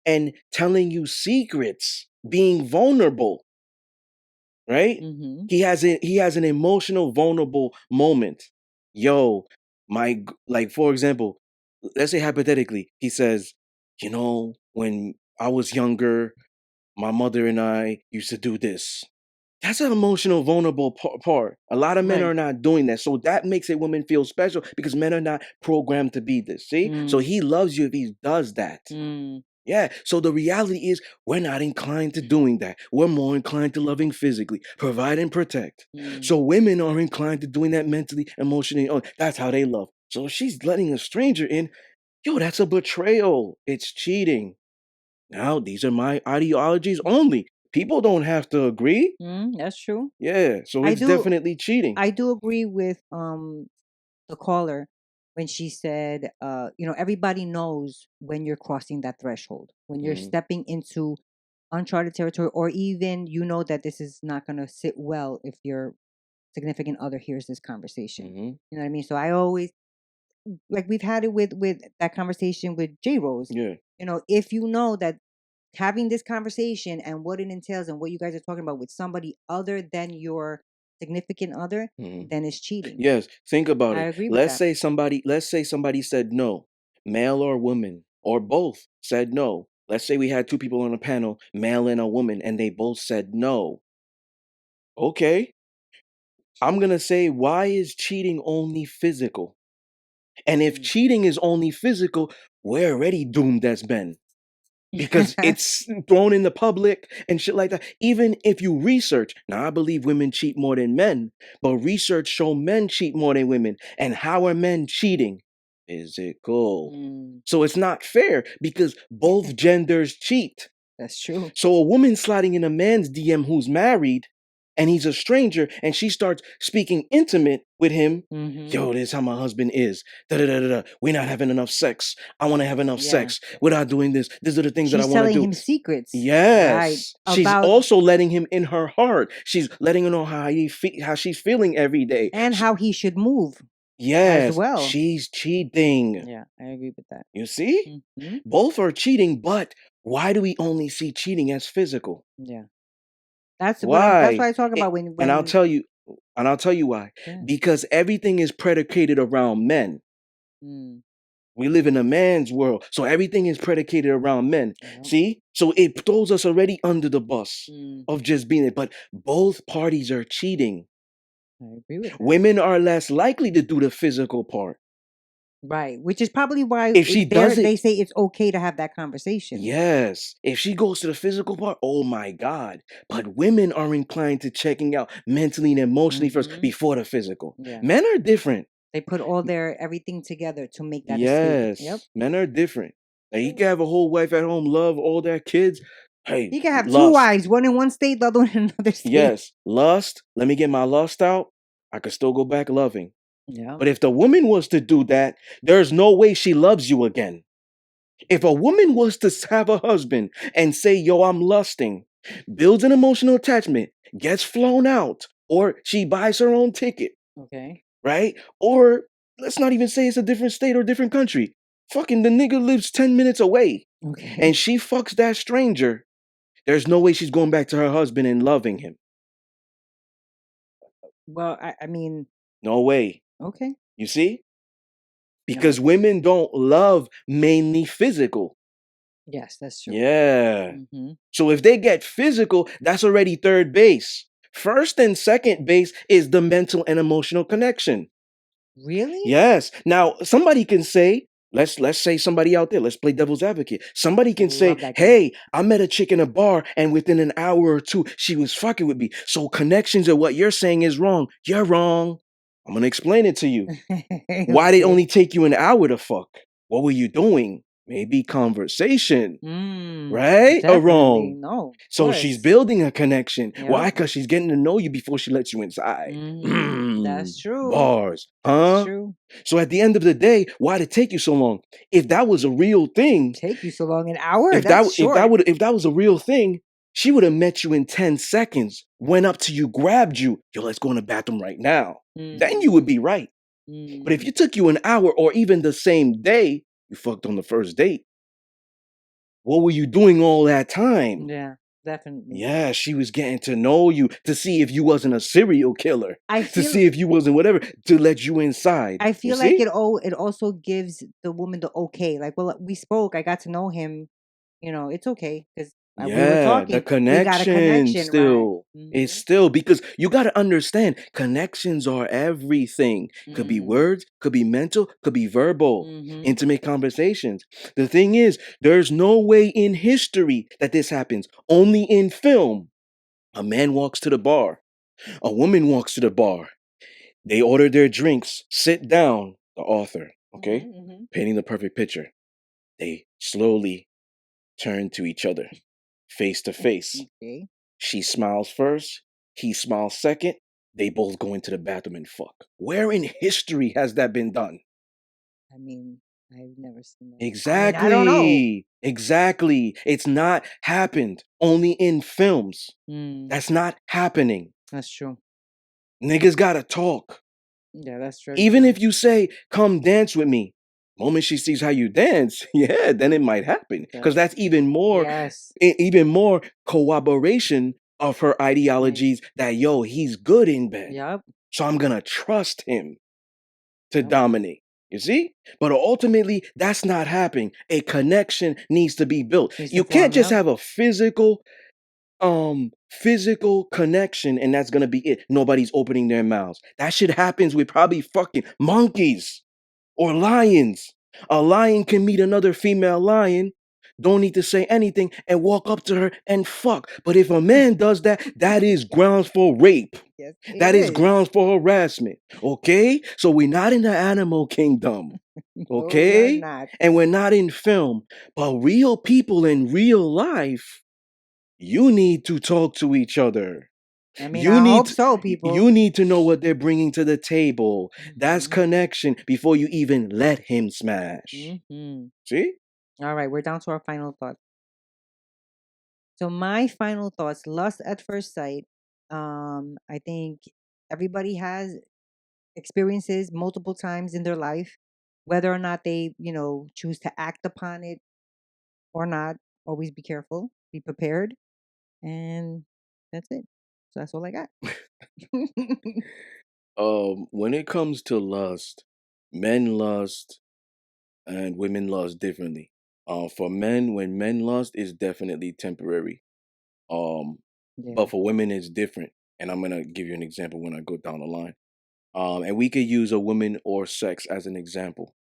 and telling you secrets, being vulnerable, right? mm-hmm. He has an emotional vulnerable moment. Yo, like for example, let's say hypothetically, he says, when I was younger, my mother and I used to do this. That's an emotional, vulnerable part. A lot of men Right. are not doing that. So that makes a woman feel special because men are not programmed to be this. See? So Mm, he loves you if he does that. mm, Yeah. So the reality is we're not inclined to doing that. We're more inclined to loving physically, provide and protect. mm. So women are inclined to doing that mentally, emotionally. Oh, that's how they love. So if she's letting a stranger in, yo, that's a betrayal. It's cheating. Now, these are my ideologies only. People don't have to agree. That's true. Yeah, so I it's do definitely cheating. I do agree with the caller when she said everybody knows when you're crossing that threshold, when you're Mhm, stepping into uncharted territory, or even that this is not going to sit well if your significant other hears this conversation. mhm, You know what I mean? So I always, like, we've had it with that conversation with J Rose. yeah, If you know that having this conversation and what it entails and what you guys are talking about with somebody other than your significant other, mhm. then it's cheating. Yes, think about I it. agree with Let's that. say somebody said no, male or woman, or both said no. Let's say we had two people on a panel, male and a woman, and they both said no. Okay, I'm gonna say, why is cheating only physical? And if Mm. cheating is only physical, we're already doomed as men. Because it's thrown in the public and shit like that. Even if you research, now I believe women cheat more than men, but research show men cheat more than women. And how are men cheating? Physical. Mm, So it's not fair because both genders cheat. that's true. So a woman sliding in a man's DM who's married, and he's a stranger, and she starts speaking intimate with him. Mm-hmm. Yo, this is how my husband is. Da da da da da. We're not having enough sex. I want to have enough sex. We're not doing this. These are the things that I She's want to telling do. him secrets. Right. Yes, she's About also letting him in her heart. She's letting him know how she's feeling every day, and how he should move as yes, well. she's cheating. Yeah, I agree with that. You see, Mm-hmm. both are cheating, but why do we only see cheating as physical? Yeah, that's Why? why I talk about And I'll tell you, why. Yeah. Because everything is predicated around men. Mm. We live in a man's world, so everything is predicated around men. Yeah. See? So it throws us already under the bus Mm. of just being it. But both parties are cheating. I agree with that. Women are less likely to do the physical part. Right, which is probably why If she does it, they say it's okay to have that conversation. yes. If she goes to the physical part, oh my God. But women are inclined to checking out mentally and emotionally first Mhm. before the physical. Yeah. Men are different. They put all their everything together to make that a statement. Yes. Yep. Men are different. Like, he can have a whole wife at home, love all their kids. Hey, He can have two lust. wives, one in one state, the other one in another state. Yes, lust. Let me get my lust out. I could still go back loving. Yeah. But if the woman was to do that, there's no way she loves you again. If a woman was to have a husband and say, yo, I'm lusting, builds an emotional attachment, gets flown out, or she buys her own ticket, Okay. right? Or let's not even say it's a different state or different country. Fucking the nigga lives 10 minutes away. Okay. And she fucks that stranger. There's no way she's going back to her husband and loving him. Well, I mean, no way. Okay. You see? Because women don't love mainly physical. Yes, that's true. Yeah. Mm-hmm. So if they get physical, that's already third base. First and second base is the mental and emotional connection. Really? Yes. Now, somebody can say, let's say somebody out there, let's play devil's advocate. Somebody can say, hey, I met a chick in a bar and within an hour or two, she was fucking with me. So connections are what you're saying is wrong. You're wrong. I'm going to explain it to you. Why did it only take you an hour to fuck? What were you doing? Maybe conversation. Right or wrong? No. So she's building a connection. Why? Because she's getting to know you before she lets you inside. That's true. Bars. That's Huh? true. So at the end of the day, why did it take you so long? If that was a real thing, Take you so long, an hour? if That's short. if that was a real thing, she would have met you in 10 seconds, went up to you, grabbed you. Yo, let's go in the bathroom right now. Then you would be right. But if it took you an hour or even the same day, you fucked on the first date. What were you doing all that time? Yeah, definitely. Yeah, she was getting to know you to see if you wasn't a serial killer. I To feel see if you wasn't whatever, to let you inside. I You feel like see? it also gives the woman the okay. Like, well, we spoke, I got to know him. It's okay because we were Yeah, talking. the We got a connection connection, right? still. It's still because you got to understand connections are everything. Could be words, could be mental, could be verbal, intimate conversations. The thing is, there's no way in history that this happens. Only in film. A man walks to the bar. A woman walks to the bar. They order their drinks, sit down, the author, okay? Painting the perfect picture. They slowly turn to each other, face to face. Okay. She smiles first, he smiles second. They both go into the bathroom and fuck. Where in history has that been done? I mean, I've never seen that. Exactly. I don't know. Exactly. It's not happened. Only in films. Mm, That's not happening. that's true. Niggas gotta talk. Yeah, that's true. Even if you say, come dance with me, moment she sees how you dance, yeah, then it might happen. Because that's even more, Yes. even more corroboration of her ideologies that, yo, he's good in bed. Yep. So I'm gonna trust him to dominate. You see? But ultimately, that's not happening. A connection needs to be built. You can't just have a physical connection and that's gonna be it. Nobody's opening their mouths. That shit happens with probably fucking monkeys or lions. A lion can meet another female lion, don't need to say anything, and walk up to her and fuck. But if a man does that, that is grounds for rape. Yes, That is grounds for harassment. Okay? So we're not in the animal kingdom. Okay? No, not. And we're not in film. But real people in real life, you need to talk to each other. I mean, I hope so, people. You need to know what they're bringing to the table. That's connection before you even let him smash. See? All right, we're down to our final thoughts. So my final thoughts: lust at first sight. I think everybody has experiences multiple times in their life, whether or not they, choose to act upon it or not. Always be careful, be prepared, and that's it. So that's all I got. When it comes to lust, men lust and women lust differently. For men, when men lust, is definitely temporary. Yeah. But for women, it's different. And I'm gonna give you an example when I go down the line. And we could use a woman or sex as an example.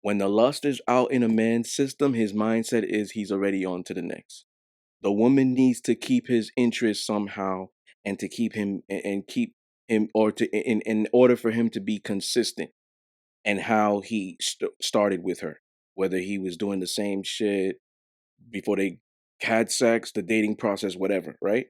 When the lust is out in a man's system, his mindset is he's already on to the next. The woman needs to keep his interest somehow, and to keep him and keep him, or to in order for him to be consistent and how he started with her, whether he was doing the same shit before they had sex, the dating process, whatever, right?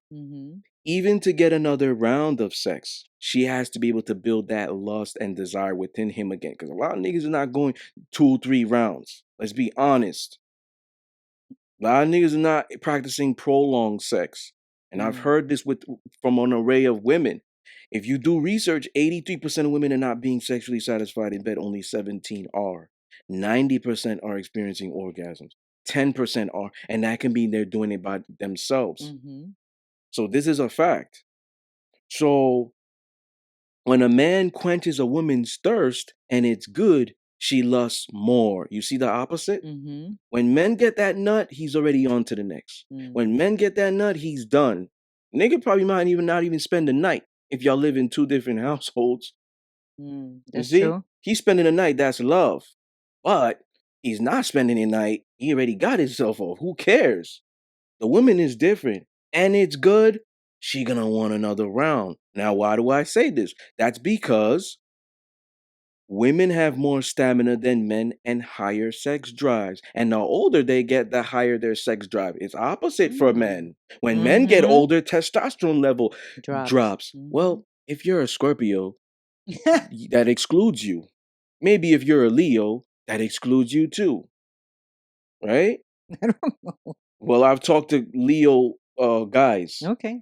Even to get another round of sex, she has to be able to build that lust and desire within him again. Because a lot of niggas are not going 2, 3 rounds. Let's be honest. A lot of niggas are not practicing prolonged sex. And I've heard this from an array of women. If you do research, 83% of women are not being sexually satisfied in bed. Only 17 are. 90% are experiencing orgasms. 10% are. And that can be they're doing it by themselves. So this is a fact. So when a man quenches a woman's thirst and it's good, she lusts more. You see the opposite? When men get that nut, he's already on to the next. When men get that nut, he's done. Nigga probably might even not even spend the night if y'all live in 2 different households. That's true. He's spending the night, that's love. But he's not spending the night. He already got himself off. Who cares? The woman is different. And it's good. She gonna want another round. Now, why do I say this? That's because women have more stamina than men and higher sex drives. And the older they get, the higher their sex drive. It's opposite for men. When men get older, testosterone level drops. Well, if you're a Scorpio, that excludes you. Maybe if you're a Leo, that excludes you too. Right? I don't know. Well, I've talked to Leo guys. Okay.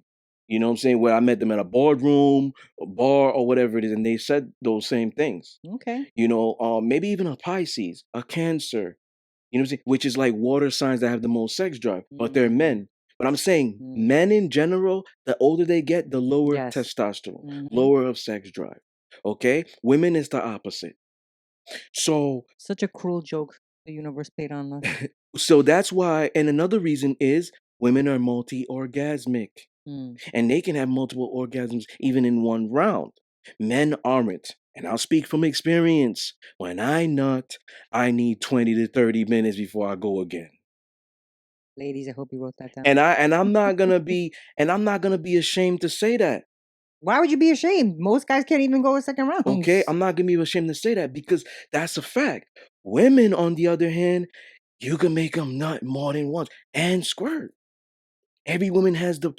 You know what I'm saying? Where I met them at a boardroom, a bar, or whatever it is, and they said those same things. Okay. You know, maybe even a Pisces, a Cancer, you know what I'm saying? Which is like water signs that have the most sex drive, but they're men. But I'm saying men in general, the older they get, the lower testosterone, lower of sex drive. Okay? Women is the opposite. So such a cruel joke the universe played on us. So that's why, and another reason is women are multi-orgasmic. And they can have multiple orgasms even in one round. Men aren't. And I'll speak from experience. When I nut, I need 20 to 30 minutes before I go again. Ladies, I hope you wrote that down. And I'm not gonna be ashamed to say that. Why would you be ashamed? Most guys can't even go a second round. Okay, I'm not gonna be ashamed to say that because that's a fact. Women, on the other hand, you can make them nut more than once and squirt. Every woman has the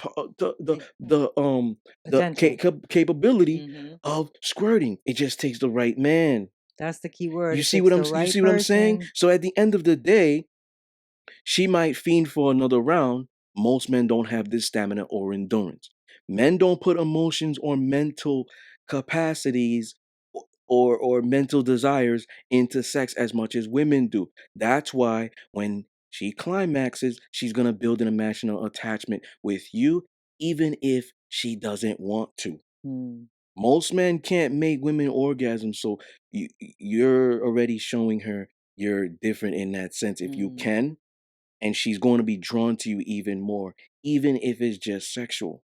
capability of squirting. It just takes the right man. That's the key word. You see what I'm saying? So at the end of the day, she might fiend for another round. Most men don't have this stamina or endurance. Men don't put emotions or mental capacities or mental desires into sex as much as women do. That's why when she climaxes, she's going to build an emotional attachment with you, even if she doesn't want to. Most men can't make women orgasm, so you're already showing her you're different in that sense. If you can, and she's going to be drawn to you even more, even if it's just sexual.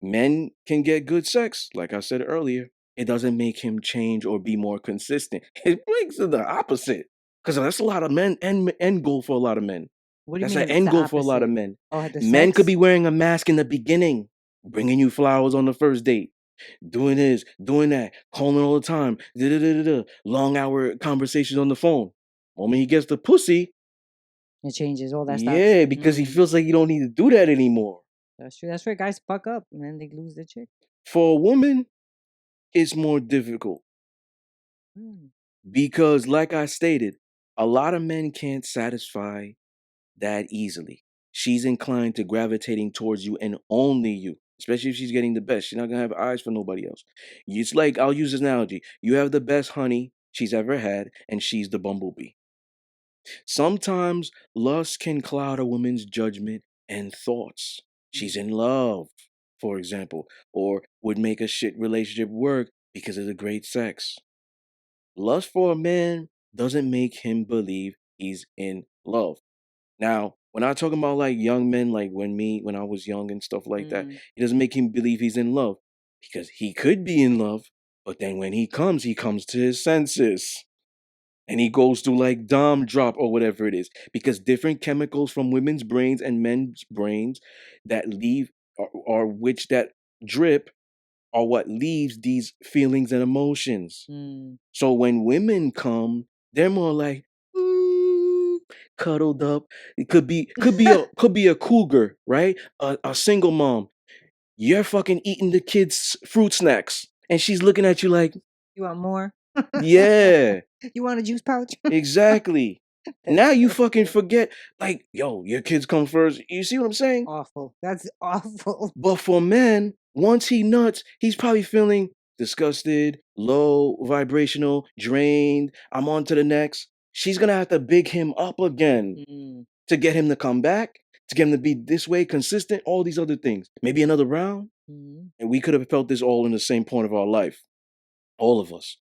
Men can get good sex, like I said earlier. It doesn't make him change or be more consistent. It makes it the opposite. Because that's a lot of men, end goal for a lot of men. What do you That's mean an end goal for a lot of men. Oh, Men could be wearing a mask in the beginning, bringing you flowers on the first date, doing this, doing that, calling all the time, long hour conversations on the phone. Moment he gets the pussy, it changes all that stuff. yeah, because he feels like you don't need to do that anymore. That's true. That's where guys fuck up and then they lose the chick. For a woman, it's more difficult Mm. because, like I stated, a lot of men can't satisfy that easily. She's inclined to gravitating towards you and only you, especially if she's getting the best. She's not gonna have eyes for nobody else. It's like, I'll use this analogy: you have the best honey she's ever had, and she's the bumblebee. Sometimes lust can cloud a woman's judgment and thoughts. She's in love, for example, or would make a shit relationship work because of the great sex. Lust for a man doesn't make him believe he's in love. Now, when I'm talking about like young men, like when I was young and stuff like that, it doesn't make him believe he's in love because he could be in love, but then when he comes to his senses and he goes through like Dom drop or whatever it is, because different chemicals from women's brains and men's brains that leave or which that drip are what leaves these feelings and emotions. So when women come, they're more like cuddled up. It could be a cougar, right? A single mom. You're fucking eating the kids' fruit snacks, and she's looking at you like, You want more? yeah, You want a juice pouch? exactly. Now you fucking forget, like, yo, your kids come first. You see what I'm saying? Awful. That's awful. But for men, once he nuts, he's probably feeling disgusted, low, vibrational, drained. I'm on to the next. She's gonna have to big him up again to get him to come back, to get him to be this way, consistent, all these other things. Maybe another round. And we could have felt this all in the same point of our life. All of us.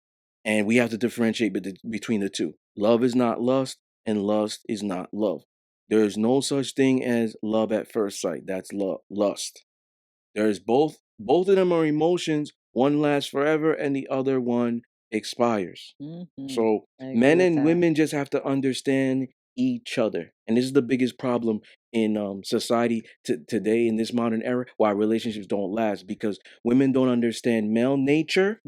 And we have to differentiate between the two. Love is not lust, and lust is not love. There is no such thing as love at first sight. That's lust. There's both of them are emotions. One lasts forever and the other one expires. So men and women just have to understand each other. And this is the biggest problem in society today in this modern era, why relationships don't last, because women don't understand male nature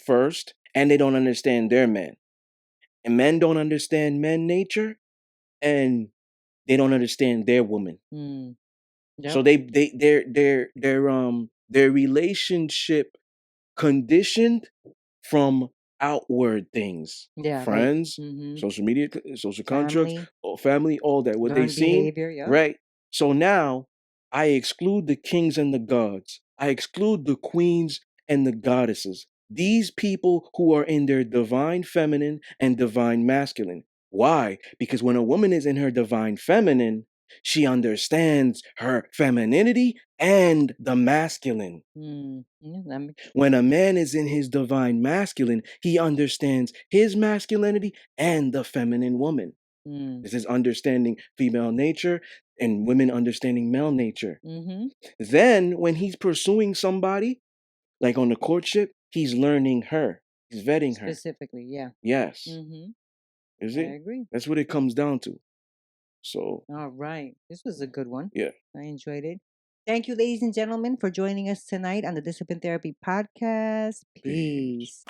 first, and they don't understand their man. And men don't understand men nature, and they don't understand their woman. So their relationship conditioned from outward things. Friends, social media, social constructs, family, all that. What they Learned seen, behavior, right? So now I exclude the kings and the gods. I exclude the queens and the goddesses. These people who are in their divine feminine and divine masculine. Why? Because when a woman is in her divine feminine, she understands her femininity and the masculine. When a man is in his divine masculine, he understands his masculinity and the feminine woman. This is understanding female nature and women understanding male nature. Then, when he's pursuing somebody, like on the courtship, he's learning her. He's vetting her. Specifically, yeah. Yes. Is it? I agree. That's what it comes down to. So. All right. This was a good one. Yeah. I enjoyed it. Thank you, ladies and gentlemen, for joining us tonight on the Discipline Therapy Podcast. Peace.